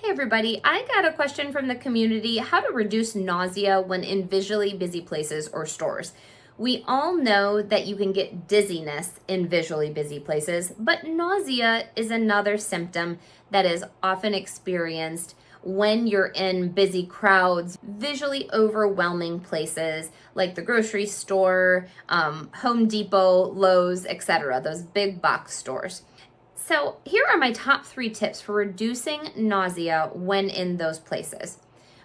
Hey everybody, I got a question from the community, how to reduce nausea when in visually busy places or stores. We all know that you can get dizziness in visually busy places, but nausea is another symptom that is often experienced when you're in busy crowds, visually overwhelming places like the grocery store, Home Depot, Lowe's, etc., those big box stores. So here are my top 3 tips for reducing nausea when in those places.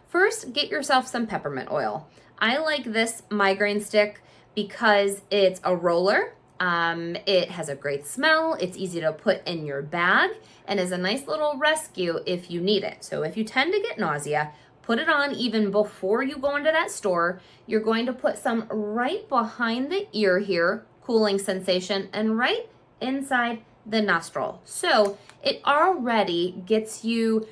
First, get yourself some peppermint oil. I like this migraine stick because it's a roller. It has a great smell, it's easy to put in your bag, and is a nice little rescue if you need it. So if you tend to get nausea, put it on even before you go into that store. You're going to put some right behind the ear here, cooling sensation, and right inside the nostril. So it already gets you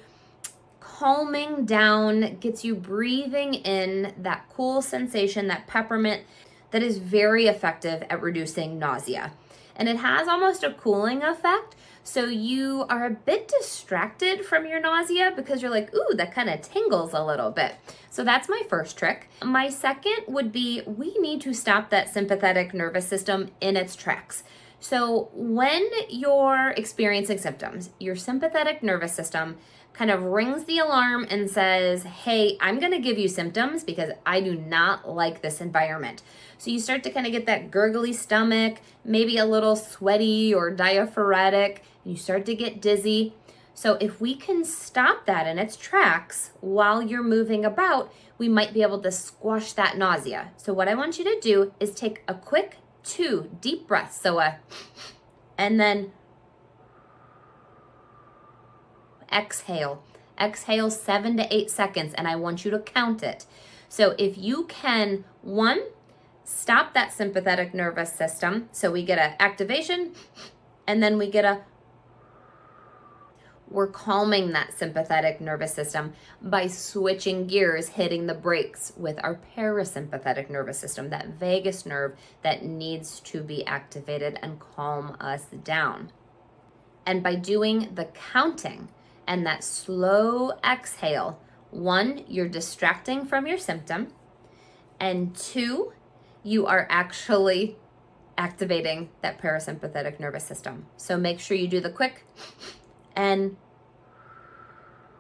calming down, gets you breathing in that cool sensation, that peppermint, that is very effective at reducing nausea. And it has almost a cooling effect. So you are a bit distracted from your nausea because you're like, ooh, that kind of tingles a little bit. So that's my first trick. My second would be, we need to stop that sympathetic nervous system in its tracks. So when you're experiencing symptoms, your sympathetic nervous system kind of rings the alarm and says, hey, I'm going to give you symptoms because I do not like this environment. So you start to kind of get that gurgly stomach, maybe a little sweaty or diaphoretic, and you start to get dizzy. So if we can stop that in its tracks while you're moving about, we might be able to squash that nausea. So what I want you to do is take a quick 2 deep breaths. So and then exhale. Exhale 7 to 8 seconds, and I want you to count it. So if you can, 1, stop that sympathetic nervous system. So we get an activation, and then we get we're calming that sympathetic nervous system by switching gears, hitting the brakes with our parasympathetic nervous system, that vagus nerve that needs to be activated and calm us down. And by doing the counting and that slow exhale, 1, you're distracting from your symptom, and 2, you are actually activating that parasympathetic nervous system. So make sure you do the quick and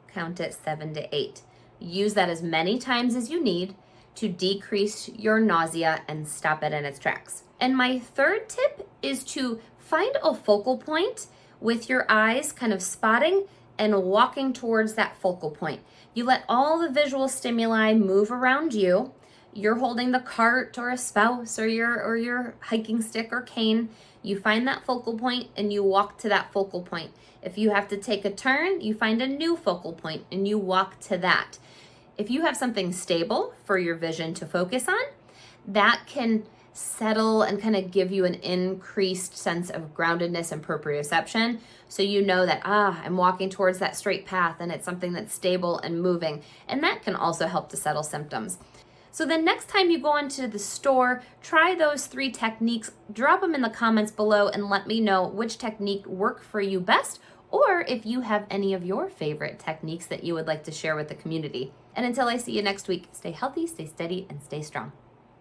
count it 7 to 8. Use that as many times as you need to decrease your nausea and stop it in its tracks. And my third tip is to find a focal point with your eyes kind of spotting and walking towards that focal point. You let all the visual stimuli move around you. You're holding the cart or a spouse or your hiking stick or cane. You find that focal point and you walk to that focal point. If you have to take a turn, you find a new focal point and you walk to that. If you have something stable for your vision to focus on, that can settle and kind of give you an increased sense of groundedness and proprioception. So you know that, I'm walking towards that straight path and it's something that's stable and moving. And that can also help to settle symptoms. So the next time you go into the store, try those 3 techniques, drop them in the comments below and let me know which technique worked for you best, or if you have any of your favorite techniques that you would like to share with the community. And until I see you next week, stay healthy, stay steady, and stay strong.